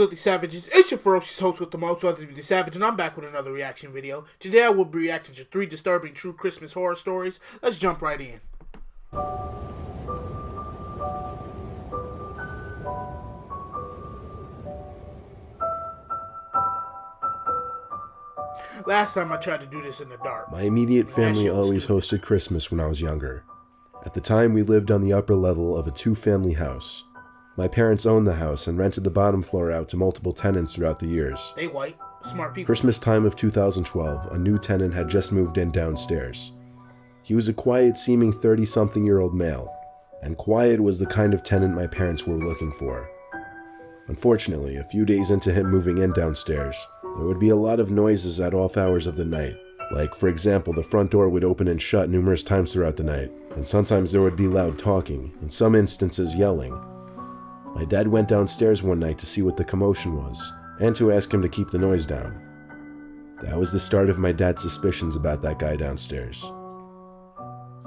Filthy Savages? It's your ferocious host with the most, Other the Savage, and I'm back with another reaction video. Today I will be reacting to 3 disturbing true Christmas horror stories. Let's jump right in. Last time I tried to do this in the dark. My immediate family always hosted Christmas when I was younger. At the time, we lived on the upper level of a 2-family house. My parents owned the house and rented the bottom floor out to multiple tenants throughout the years. They white, smart people. Christmas time of 2012, a new tenant had just moved in downstairs. He was a quiet-seeming 30-something-year-old male, and quiet was the kind of tenant my parents were looking for. Unfortunately, a few days into him moving in downstairs, there would be a lot of noises at off hours of the night. Like, for example, the front door would open and shut numerous times throughout the night, and sometimes there would be loud talking, in some instances yelling. My dad went downstairs one night to see what the commotion was, and to ask him to keep the noise down. That was the start of my dad's suspicions about that guy downstairs.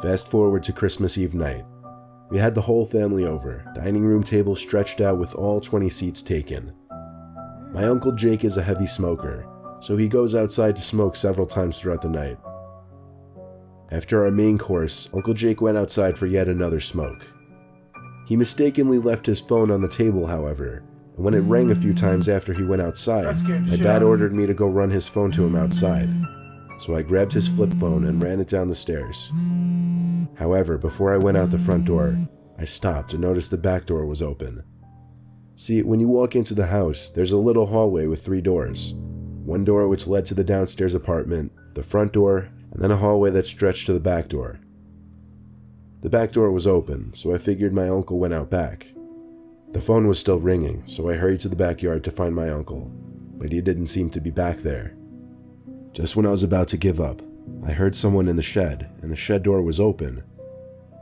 Fast forward to Christmas Eve night. We had the whole family over, dining room table stretched out with all 20 seats taken. My Uncle Jake is a heavy smoker, so he goes outside to smoke several times throughout the night. After our main course, Uncle Jake went outside for yet another smoke. He mistakenly left his phone on the table, however, and when it rang a few times after he went outside, my dad ordered me to go run his phone to him outside. So I grabbed his flip phone and ran it down the stairs. However, before I went out the front door, I stopped and noticed the back door was open. See, when you walk into the house, there's a little hallway with 3 doors. One door which led to the downstairs apartment, the front door, and then a hallway that stretched to the back door. The back door was open, so I figured my uncle went out back. The phone was still ringing, so I hurried to the backyard to find my uncle, but he didn't seem to be back there. Just when I was about to give up, I heard someone in the shed, and the shed door was open.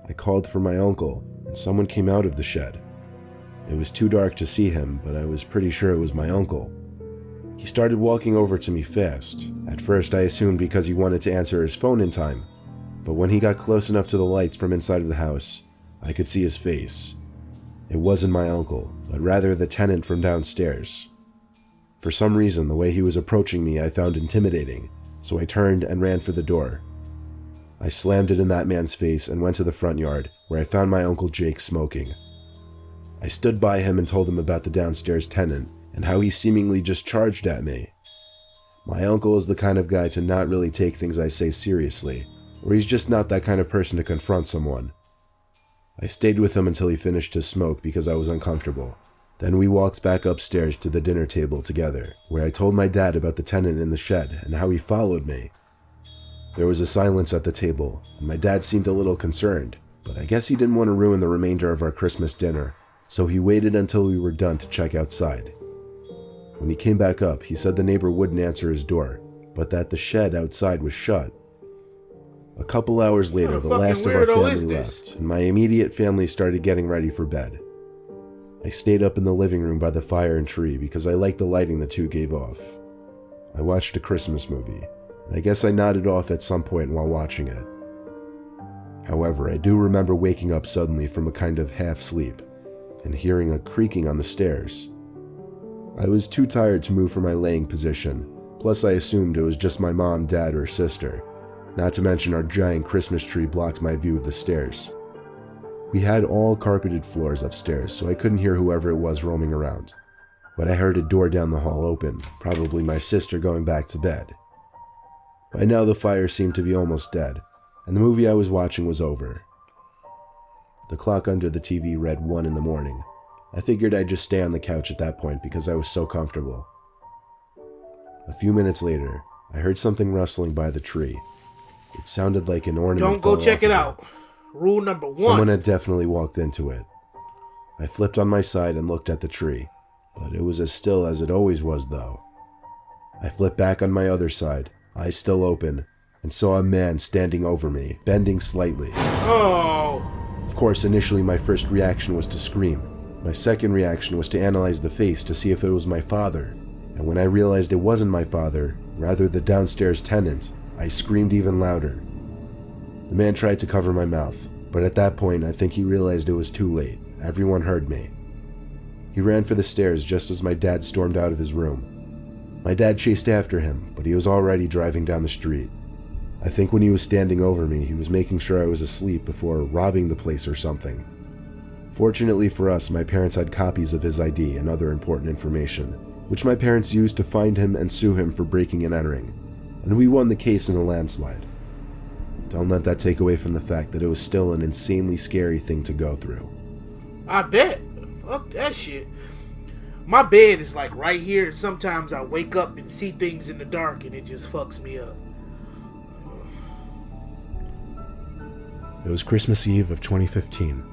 I called for my uncle, and someone came out of the shed. It was too dark to see him, but I was pretty sure it was my uncle. He started walking over to me fast. At first I assumed because he wanted to answer his phone in time, but when he got close enough to the lights from inside of the house, I could see his face. It wasn't my uncle, but rather the tenant from downstairs. For some reason, the way he was approaching me I found intimidating, so I turned and ran for the door. I slammed it in that man's face and went to the front yard, where I found my Uncle Jake smoking. I stood by him and told him about the downstairs tenant, and how he seemingly just charged at me. My uncle is the kind of guy to not really take things I say seriously, or he's just not that kind of person to confront someone. I stayed with him until he finished his smoke because I was uncomfortable. Then we walked back upstairs to the dinner table together, where I told my dad about the tenant in the shed and how he followed me. There was a silence at the table, and my dad seemed a little concerned, but I guess he didn't want to ruin the remainder of our Christmas dinner, so he waited until we were done to check outside. When he came back up, he said the neighbor wouldn't answer his door, but that the shed outside was shut. A couple hours later, the last of our family left, and my immediate family started getting ready for bed. I stayed up in the living room by the fire and tree because I liked the lighting the two gave off. I watched a Christmas movie, and I guess I nodded off at some point while watching it. However, I do remember waking up suddenly from a kind of half-sleep, and hearing a creaking on the stairs. I was too tired to move from my laying position, plus I assumed it was just my mom, dad, or sister. Not to mention our giant Christmas tree blocked my view of the stairs. We had all carpeted floors upstairs, so I couldn't hear whoever it was roaming around. But I heard a door down the hall open, probably my sister going back to bed. By now the fire seemed to be almost dead, and the movie I was watching was over. The clock under the TV read 1 in the morning. I figured I'd just stay on the couch at that point because I was so comfortable. A few minutes later, I heard something rustling by the tree. It sounded like an ornament. Don't go check it out. Rule number 1. Someone had definitely walked into it. I flipped on my side and looked at the tree, but it was as still as it always was though. I flipped back on my other side, eyes still open, and saw a man standing over me, bending slightly. Oh. Of course, initially my first reaction was to scream. My second reaction was to analyze the face to see if it was my father, and when I realized it wasn't my father, rather the downstairs tenant, I screamed even louder. The man tried to cover my mouth, but at that point I think he realized it was too late. Everyone heard me. He ran for the stairs just as my dad stormed out of his room. My dad chased after him, but he was already driving down the street. I think when he was standing over me, he was making sure I was asleep before robbing the place or something. Fortunately for us, my parents had copies of his ID and other important information, which my parents used to find him and sue him for breaking and entering, and we won the case in a landslide. Don't let that take away from the fact that it was still an insanely scary thing to go through. I bet. Fuck that shit. My bed is like right here, and sometimes I wake up and see things in the dark and it just fucks me up. It was Christmas Eve of 2015.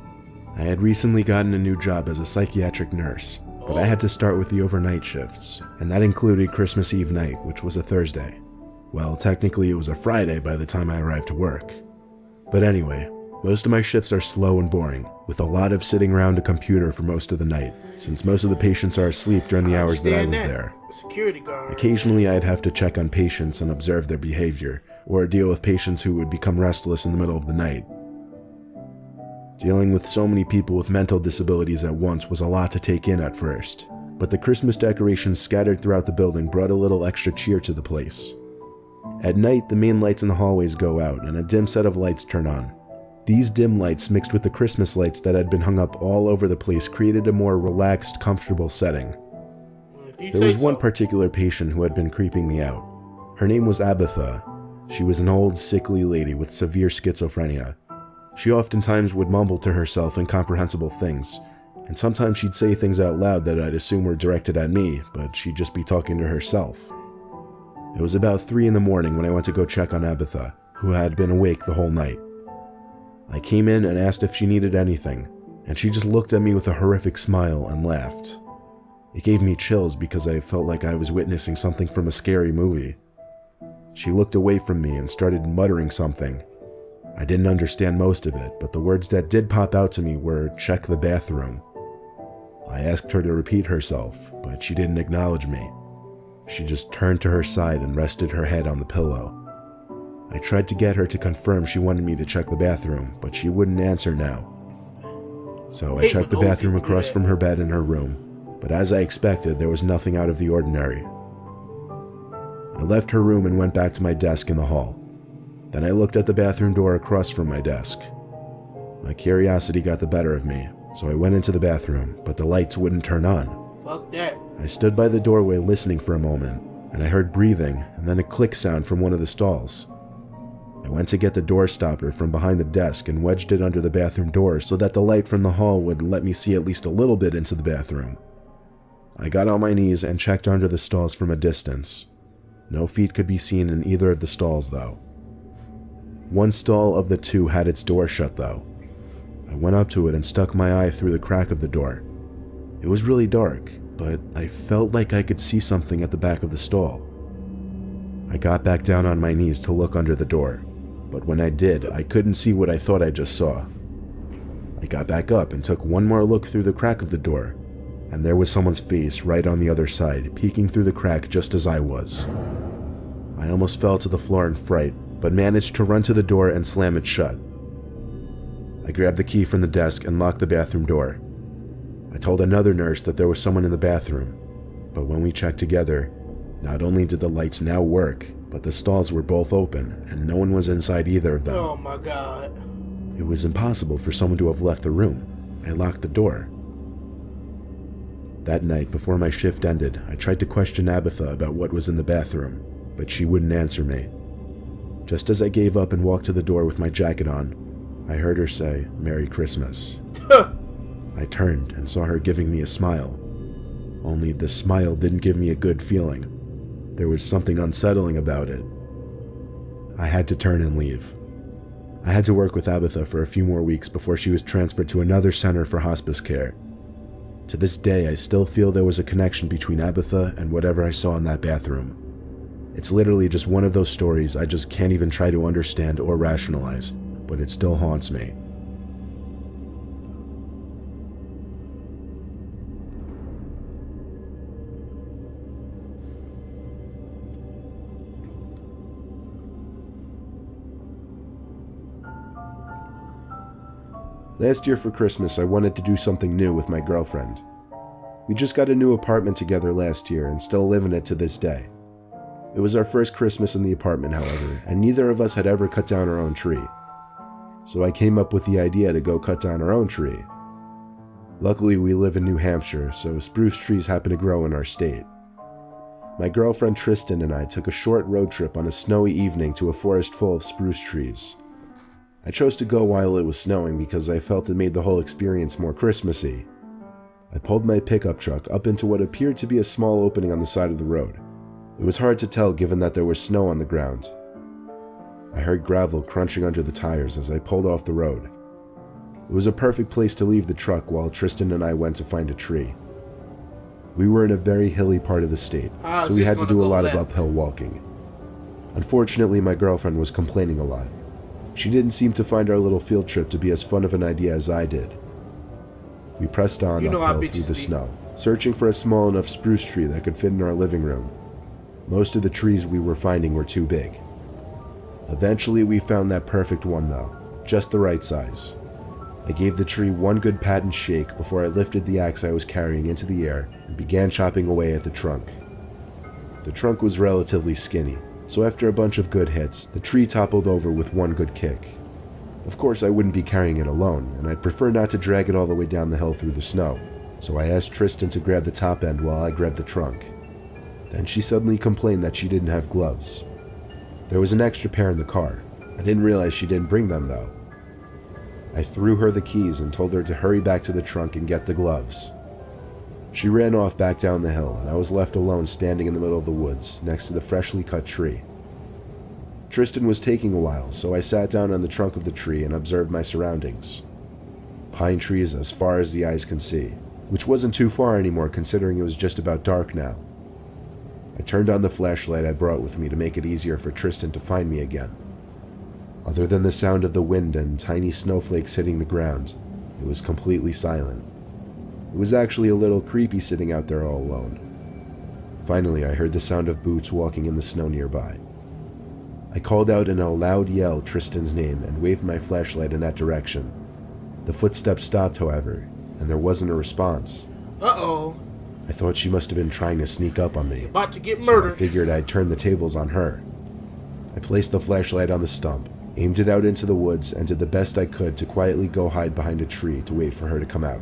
I had recently gotten a new job as a psychiatric nurse, but I had to start with the overnight shifts, and that included Christmas Eve night, which was a Thursday. Well, technically it was a Friday by the time I arrived to work. But anyway, most of my shifts are slow and boring, with a lot of sitting around a computer for most of the night, since most of the patients are asleep during the hours that I was there. Security guard. Occasionally I'd have to check on patients and observe their behavior, or deal with patients who would become restless in the middle of the night. Dealing with so many people with mental disabilities at once was a lot to take in at first, but the Christmas decorations scattered throughout the building brought a little extra cheer to the place. At night, the main lights in the hallways go out and a dim set of lights turn on. These dim lights mixed with the Christmas lights that had been hung up all over the place created a more relaxed, comfortable setting. There was one particular patient who had been creeping me out. Her name was Abatha. She was an old, sickly lady with severe schizophrenia. She oftentimes would mumble to herself incomprehensible things, and sometimes she'd say things out loud that I'd assume were directed at me, but she'd just be talking to herself. It was about 3 in the morning when I went to go check on Abatha, who had been awake the whole night. I came in and asked if she needed anything, and she just looked at me with a horrific smile and laughed. It gave me chills because I felt like I was witnessing something from a scary movie. She looked away from me and started muttering something. I didn't understand most of it, but the words that did pop out to me were, "Check the bathroom." I asked her to repeat herself, but she didn't acknowledge me. She just turned to her side and rested her head on the pillow. I tried to get her to confirm she wanted me to check the bathroom, but she wouldn't answer now. So I checked the bathroom across from her bed in her room, but as I expected, there was nothing out of the ordinary. I left her room and went back to my desk in the hall. Then I looked at the bathroom door across from my desk. My curiosity got the better of me, so I went into the bathroom, but the lights wouldn't turn on. Fuck that. I stood by the doorway listening for a moment, and I heard breathing and then a click sound from one of the stalls. I went to get the door stopper from behind the desk and wedged it under the bathroom door so that the light from the hall would let me see at least a little bit into the bathroom. I got on my knees and checked under the stalls from a distance. No feet could be seen in either of the stalls, though. One stall of the 2 had its door shut, though. I went up to it and stuck my eye through the crack of the door. It was really dark, but I felt like I could see something at the back of the stall. I got back down on my knees to look under the door, but when I did, I couldn't see what I thought I just saw. I got back up and took one more look through the crack of the door, and there was someone's face right on the other side, peeking through the crack just as I was. I almost fell to the floor in fright, but managed to run to the door and slam it shut. I grabbed the key from the desk and locked the bathroom door. I told another nurse that there was someone in the bathroom, but when we checked together, not only did the lights now work, but the stalls were both open, and no one was inside either of them. Oh my god. It was impossible for someone to have left the room. I locked the door. That night, before my shift ended, I tried to question Abatha about what was in the bathroom, but she wouldn't answer me. Just as I gave up and walked to the door with my jacket on, I heard her say, "Merry Christmas." I turned and saw her giving me a smile. Only the smile didn't give me a good feeling. There was something unsettling about it. I had to turn and leave. I had to work with Abatha for a few more weeks before she was transferred to another center for hospice care. To this day, I still feel there was a connection between Abatha and whatever I saw in that bathroom. It's literally just one of those stories I just can't even try to understand or rationalize, but it still haunts me. Last year for Christmas, I wanted to do something new with my girlfriend. We just got a new apartment together last year and still live in it to this day. It was our first Christmas in the apartment, however, and neither of us had ever cut down our own tree. So I came up with the idea to go cut down our own tree. Luckily, we live in New Hampshire, so spruce trees happen to grow in our state. My girlfriend Tristan and I took a short road trip on a snowy evening to a forest full of spruce trees. I chose to go while it was snowing because I felt it made the whole experience more Christmassy. I pulled my pickup truck up into what appeared to be a small opening on the side of the road. It was hard to tell given that there was snow on the ground. I heard gravel crunching under the tires as I pulled off the road. It was a perfect place to leave the truck while Tristan and I went to find a tree. We were in a very hilly part of the state, so we had to do a lot of uphill walking. Unfortunately, my girlfriend was complaining a lot. She didn't seem to find our little field trip to be as fun of an idea as I did. We pressed on uphill through the snow, searching for a small enough spruce tree that could fit in our living room. Most of the trees we were finding were too big. Eventually, we found that perfect one though, just the right size. I gave the tree one good pat and shake before I lifted the axe I was carrying into the air and began chopping away at the trunk. The trunk was relatively skinny, so after a bunch of good hits, the tree toppled over with one good kick. Of course, I wouldn't be carrying it alone, and I'd prefer not to drag it all the way down the hill through the snow, so I asked Tristan to grab the top end while I grabbed the trunk. Then she suddenly complained that she didn't have gloves. There was an extra pair in the car. I didn't realize she didn't bring them though. I threw her the keys and told her to hurry back to the trunk and get the gloves. She ran off back down the hill, and I was left alone standing in the middle of the woods next to the freshly cut tree. Tristan was taking a while, so I sat down on the trunk of the tree and observed my surroundings. Pine trees as far as the eyes can see, which wasn't too far anymore considering it was just about dark now. I turned on the flashlight I brought with me to make it easier for Tristan to find me again. Other than the sound of the wind and tiny snowflakes hitting the ground, it was completely silent. It was actually a little creepy sitting out there all alone. Finally, I heard the sound of boots walking in the snow nearby. I called out in a loud yell Tristan's name and waved my flashlight in that direction. The footsteps stopped, however, and there wasn't a response. Uh-oh. I thought she must have been trying to sneak up on me. About to get murdered. So I figured I'd turn the tables on her. I placed the flashlight on the stump, aimed it out into the woods, and did the best I could to quietly go hide behind a tree to wait for her to come out.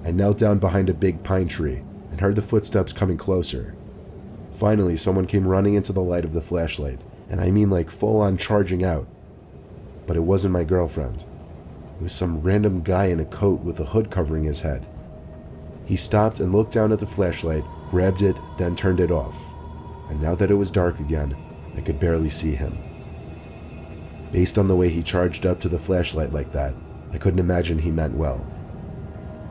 I knelt down behind a big pine tree and heard the footsteps coming closer. Finally, someone came running into the light of the flashlight, and I mean like full-on charging out. But it wasn't my girlfriend. It was some random guy in a coat with a hood covering his head. He stopped and looked down at the flashlight, grabbed it, then turned it off. And now that it was dark again, I could barely see him. Based on the way he charged up to the flashlight like that, I couldn't imagine he meant well.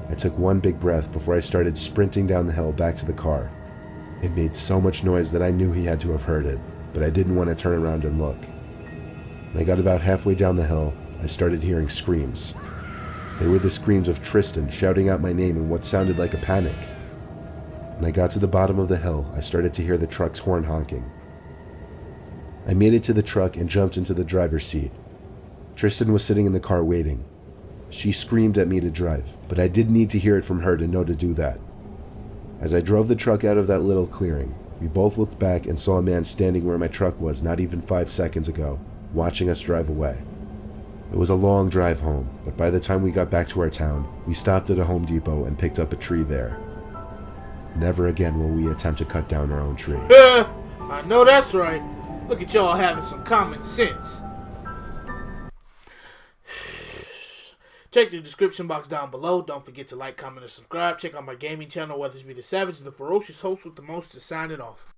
I took one big breath before I started sprinting down the hill back to the car. It made so much noise that I knew he had to have heard it, but I didn't want to turn around and look. When I got about halfway down the hill, I started hearing screams. They were the screams of Tristan shouting out my name in what sounded like a panic. When I got to the bottom of the hill, I started to hear the truck's horn honking. I made it to the truck and jumped into the driver's seat. Tristan was sitting in the car waiting. She screamed at me to drive, but I didn't need to hear it from her to know to do that. As I drove the truck out of that little clearing, we both looked back and saw a man standing where my truck was not even 5 seconds ago, watching us drive away. It was a long drive home, but by the time we got back to our town, we stopped at a Home Depot and picked up a tree there. Never again will we attempt to cut down our own tree. I know that's right. Look at y'all having some common sense. Check the description box down below. Don't forget to like, comment, and subscribe. Check out my gaming channel, Weathersby the Savage, the ferocious host with the most, is signing off.